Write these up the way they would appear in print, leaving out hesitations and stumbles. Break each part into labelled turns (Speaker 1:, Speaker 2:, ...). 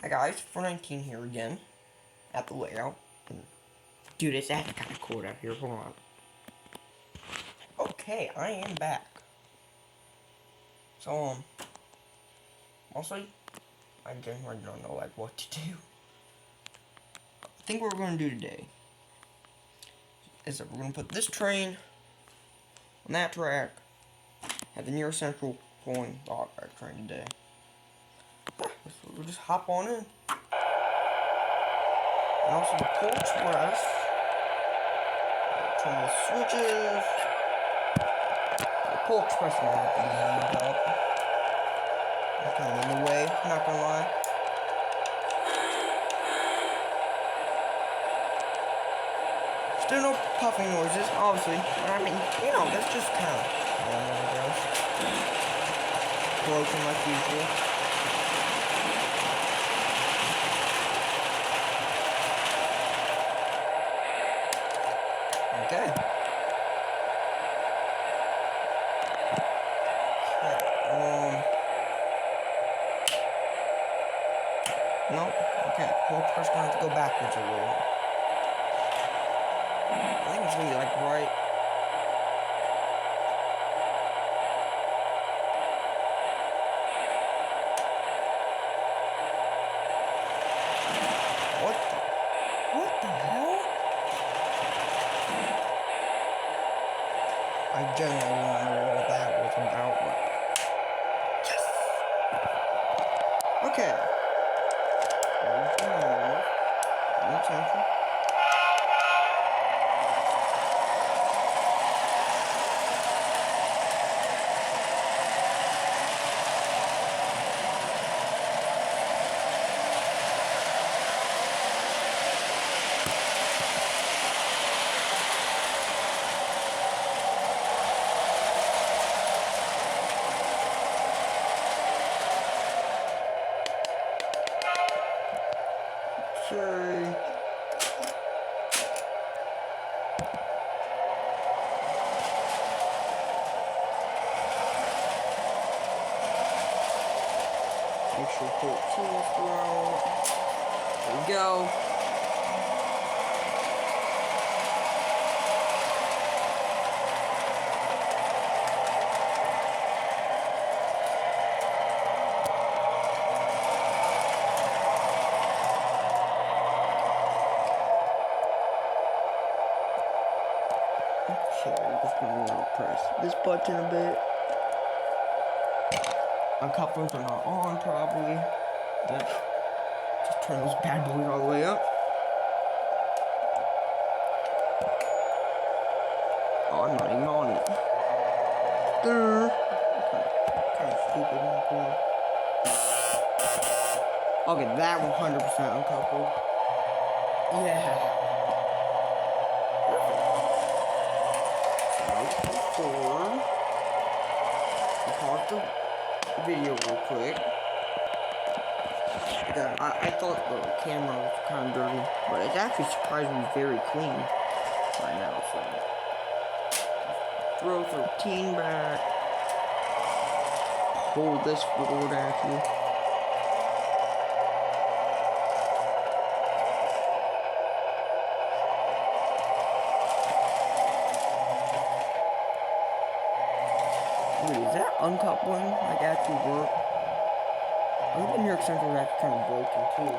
Speaker 1: Hi guys, 419 here again at the layout. And dude, it's actually kind of cold out here. Hold on. Okay, I am back. So mostly I genuinely don't know what to do. I think what we're gonna do today is that we're gonna put this train on that track, have the near central pulling the hot back train today. We'll just hop on in. And also the Coal Express. Turn the switches. The Coal Express is gonna have to be moved up. I'm kind of in the way, not gonna lie. Still no puffing noises, obviously. But I mean, you know, that's just kind of normal, I guess. Broken like usual. Okay. No. Okay. Well, first gonna have to go backwards a little. I think it's gonna be like right. What the hell? I generally don't know what that was about, but yes. Okay. Attention. Sorry. Make sure 14 is thrown. There we go. Okay, just gonna press this button a bit. Uncouplers are not on, probably. Yep. Just turn those bad boys all the way up. Oh, I'm not even on it. Kind of stupid. Okay, that 100% uncoupled. Yeah. Forward. I'll pause the video real quick. I thought the camera was kind of dirty, but it's actually surprisingly very clean right now. So throw 13 back. Hold this forward actually. Wait, is that uncoupling like actually work? I think the New York Central is actually kind of broken too.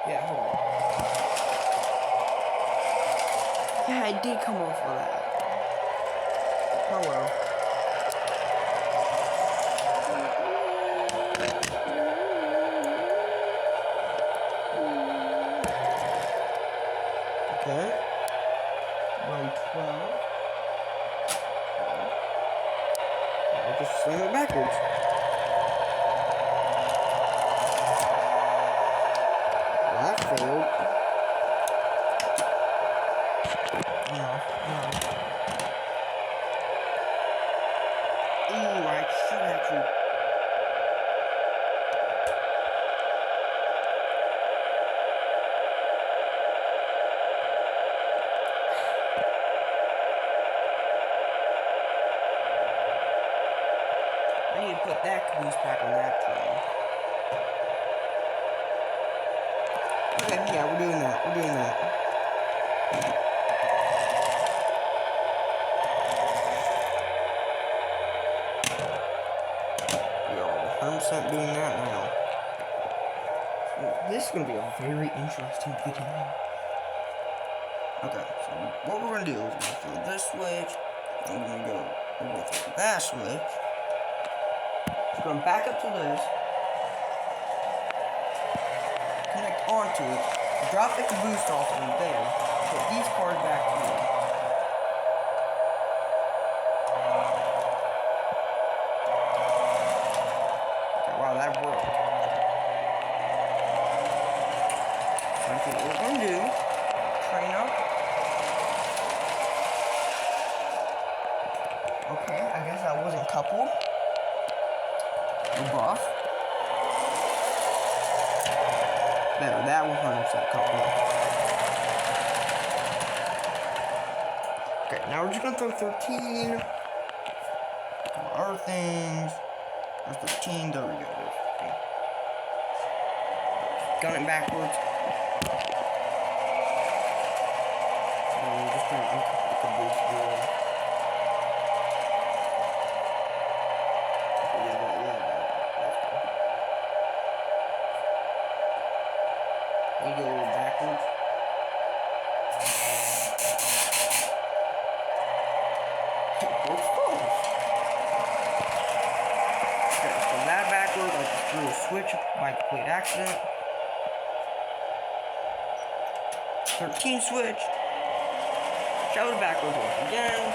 Speaker 1: Yeah, hold on. Yeah, it did come off of that. Oh well. Okay. Round 12. I'll just swing it backwards. That failed. No. Ooh, I should actually. I need to put that caboose back on that train. yeah, we're doing that. We're doing that. We are 100% doing that now. This is going to be a very interesting video. Okay, so what we're going to do is we're going to throw this switch, and we're going to throw that switch. We're going to back up to this, connect onto it, drop the boost off in there, put these cards back here. Okay, wow, that worked. So I think what we're going to do, train up. Okay, I guess I wasn't coupled. Buff. There, that 100% coupled. Okay, now we're just gonna throw 13. Our things. There's 13. There we go. There's 13. Gun it backwards. And we're just gonna uncouple the bridge door. You go backwards. Okay, so that backwards, I just threw a switch by complete accident. 13 switch. Shove it backwards once again.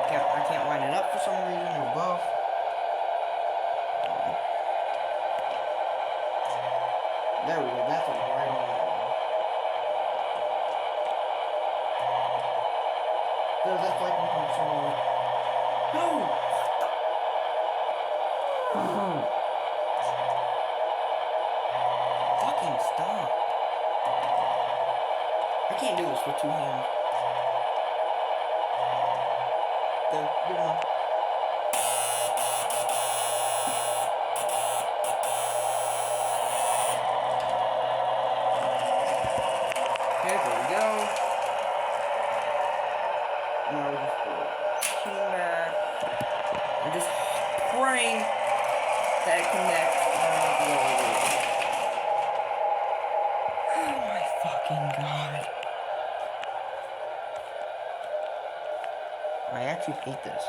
Speaker 1: I can't line it up for some reason, or buff. There we go, that's right on there. That's like one song. No! Fucking stop. I can't do this with two hands. There, good enough. Okay, there we go. Now we just put the team back. I'm just praying that it connects. Oh my fucking god. I actually hate this.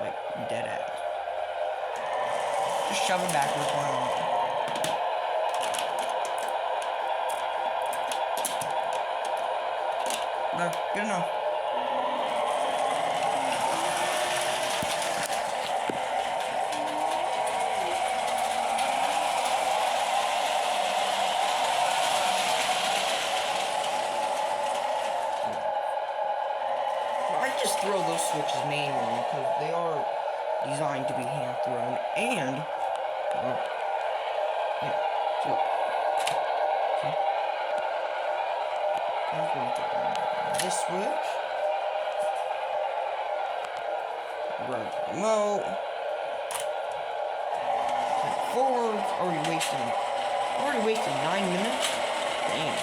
Speaker 1: Like, dead ass. Just shove it backwards one more. No, good enough. I just throw those switches manually because they are designed to be hand thrown, and yeah, so see, that's what I'm this switch, grab the remote, forward. Already wasting 9 minutes. Dang.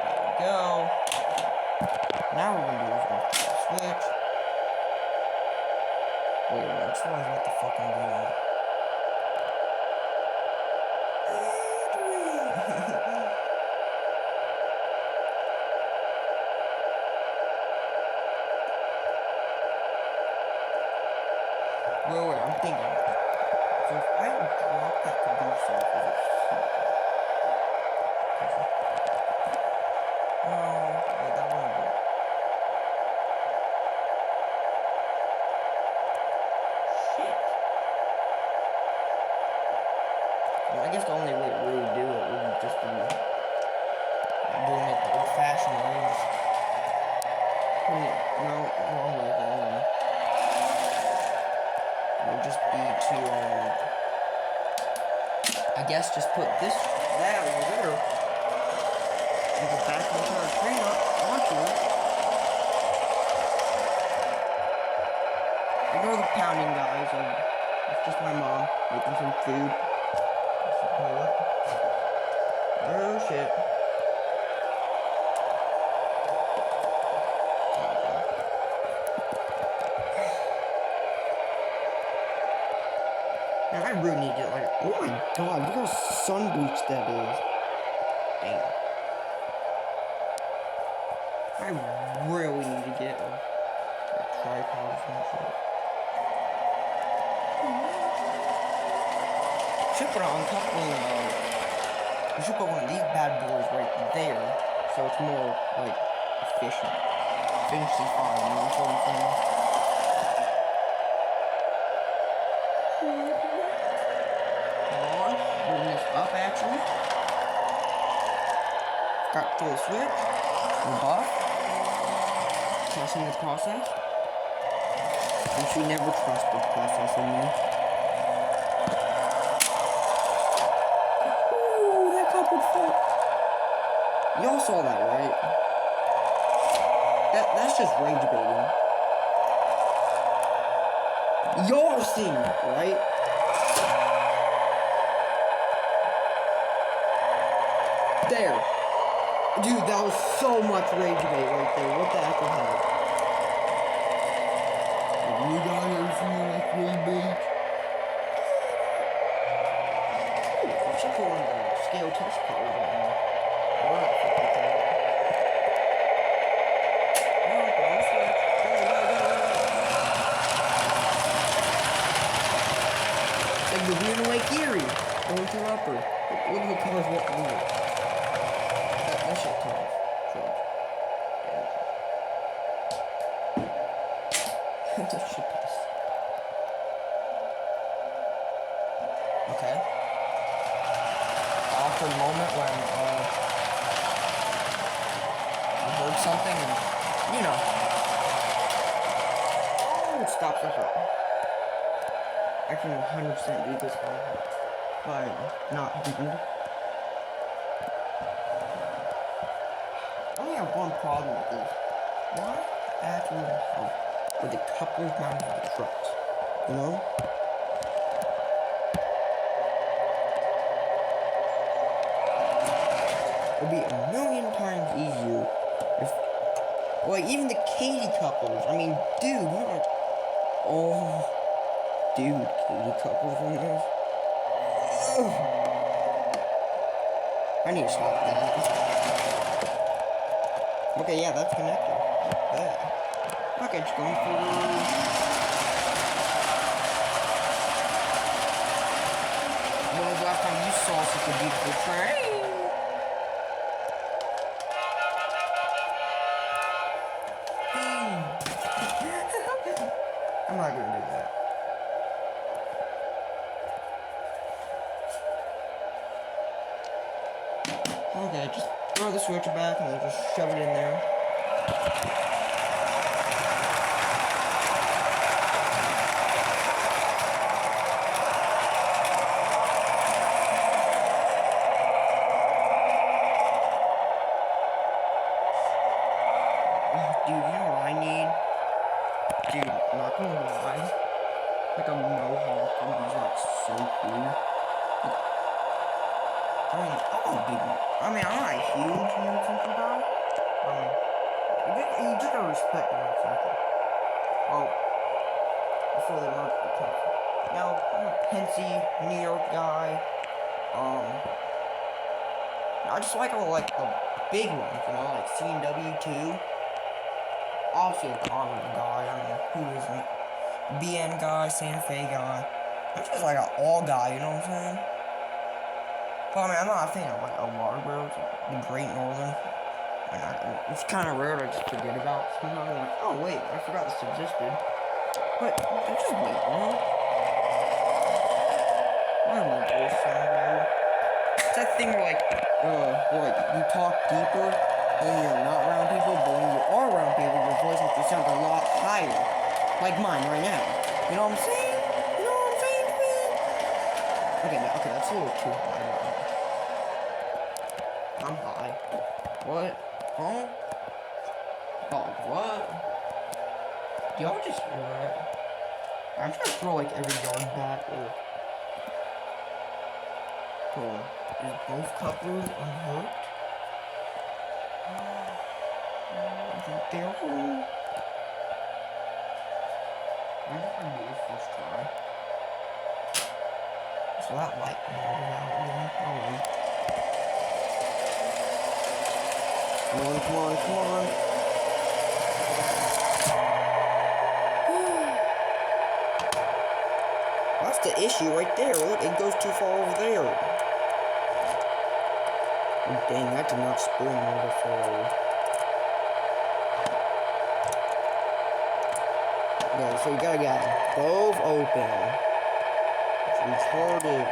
Speaker 1: There we go. Now we're gonna do is we're gonna switch. Wait, I just realized what the fuck I'm doing. Wait, I'm thinking. So if I drop that producer, is it here? Wait, that won't work. Shit. Well, I guess the only way to really do it would just be doing it the old-fashioned way. No, wrong way. It would just be to I guess just put that over there. And go back into our train onto it. Ignore the pounding, guys. It's just my mom making some food. Oh shit. Man, I really need to get like, oh my god, look how sun bleached that is. Damn. I really need to get a tripod or some shit. Should put it on top of we should put one of these bad boys right there, so it's more like efficient. Efficiency fine, you know what I'm saying? Bring this up actually. Got to the switch. Buff. Trusting the process. You should never trust the process in me. Ooh, that coupled foot. Y'all saw that, right? That's just rage baiting. Y'all are seeing it, right? There. Dude, that was so much rage bait right there. What the heck was that? You guys ever seen like rage bait? Ooh, I should put one of the scale test colors on there. What the fuck is that? It's like the view in Lake Erie. Going through upper. Look at the colors what blue. That shit tough. That shit piss. Okay. Awkward moment when you heard something and you know. Oh, it stops us up. I can 100% do this by not doing it. I only have one problem with this. Why actually help with the couplers mounted on the trucks? You know? It would be a million times easier if, like, even the Katie couplers. I mean, dude, not like, oh, dude, Katie couplers on this. I need to stop that. Okay, yeah, that's connected. Yeah. Package going through. When was the last time you saw such a beautiful train? I'm not gonna do that. Okay, just throw the switch back and we'll just shove it in there. Oh, dude, you know what I need? Dude, I'm not gonna lie. Like a mohawk would be like so cool. I'm a big one. I'm not a huge Nintendo guy. You just gotta respect Nintendo. Well, before they merged the country. Now, I'm a Pensy, New York guy. I just like all like the big ones, you know, like C&W 2. Obviously a common guy. I mean, who isn't? BN guy, Santa Fe guy. I'm just like an all guy, you know what I'm saying? Well, I mean, I'm not a fan of like a water roads, the Great Northern. It's kind of rare to just forget about. Sometimes I'm like, oh wait, I forgot this existed. But it's just me, you know? Why am I voice sound weird? It's that thing where like you talk deeper when you're not around people, but when you are around people, your voice actually sounds a lot higher. Like mine right now. You know what I'm saying? You know what I'm saying, man? Okay, okay, that's a little too high. I'm high. What? Huh? Oh, what? Do y'all just hear that? I'm trying to throw like every yard back. Hold on. Is both couplers unhooked? I think they're home. I'm just gonna do this first try. So that light bulb is out again. Come on, come on, come on. That's the issue right there. Look, it goes too far over there. Oh, dang, that did not spring wonderful. Yeah, so you gotta get both open. It's retarded.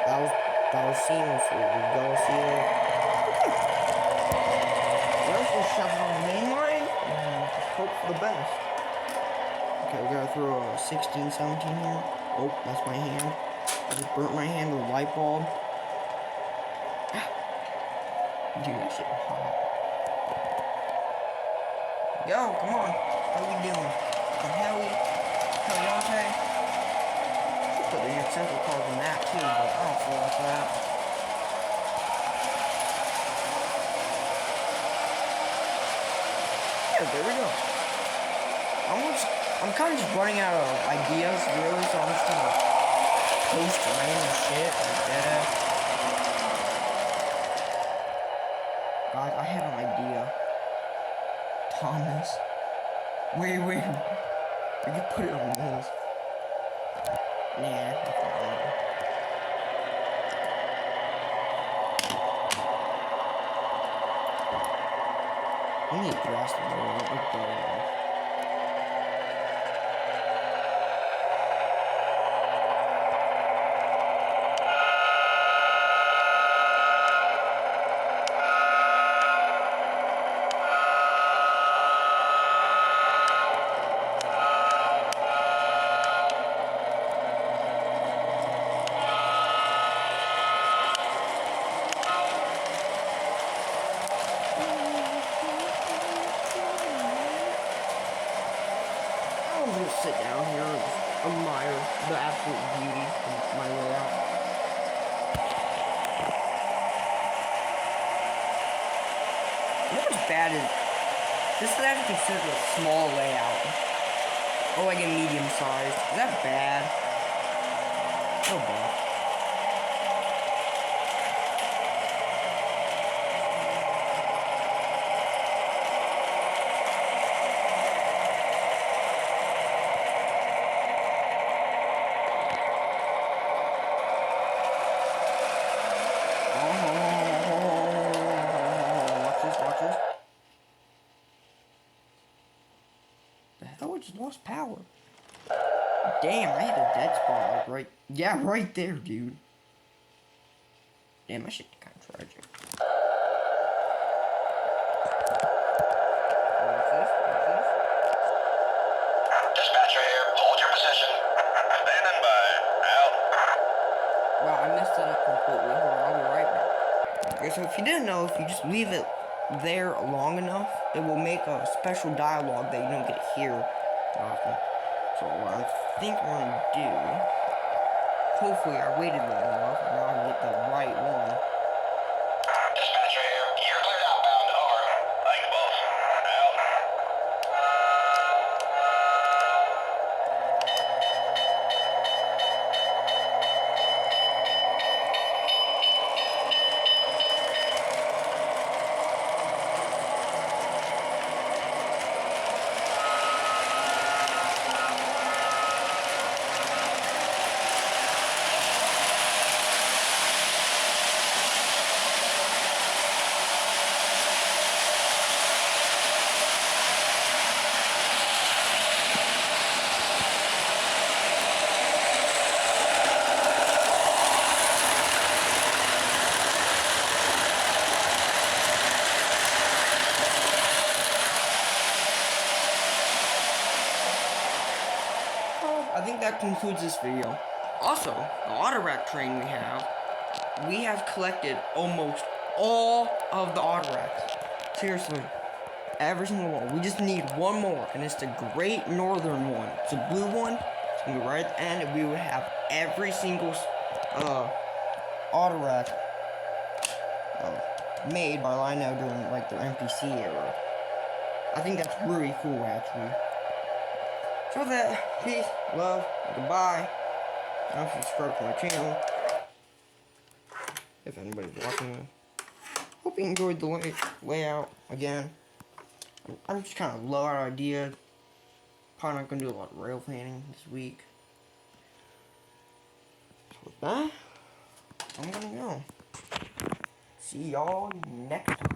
Speaker 1: That was seamlessly. Did y'all see that? We're just gonna shove it on the main line and just hope for the best. Okay, we gotta throw a 16, 17 here. Oh, that's my hand. I just burnt my hand with a light bulb. Dude, that shit was hot. Yo, come on. How we doing? Heliante? Should put the central card in that too, but I don't feel like that. Yeah, there we go. I'm kind of just running out of ideas, really, so I'm just gonna post random shit like that. God, I have an idea. Thomas. Wait. We can put it on this. Nah, that's not right. We need to grass the road. Sit down here and just admire the absolute beauty of my layout. You know what's bad is this is actually considered a small layout. Or like a medium size. Is that bad? So bad. Just lost power. Damn, I hit a dead spot like right there, dude. Damn, that shit kind of tragic. What's this?
Speaker 2: Dispatcher here, hold your position. Standing by. Out.
Speaker 1: Wow, I messed that up completely. Hold on, I'll be right back. Okay, so if you didn't know, if you just leave it there long enough, it will make a special dialogue that you don't get to hear often. So what I think I'm gonna do, hopefully I waited long enough and now I can get the right one.
Speaker 2: Dispatcher here, you're cleared outbound. Over. Thank you, boss. Out.
Speaker 1: that concludes this video. Also, the auto rack train we have collected almost all of the auto racks. Seriously, every single one. We just need one more, and it's the Great Northern one. It's a blue one. It's gonna be right at the end, and we would have every single auto rack made by Lionel during like their NPC era. I think that's really cool, actually. So that, peace, love, goodbye. Don't subscribe to my channel. If anybody's watching. Hope you enjoyed the layout again. I'm just kind of low on ideas. Probably not gonna do a lot of rail planning this week. So with that, I'm gonna go. See y'all next time.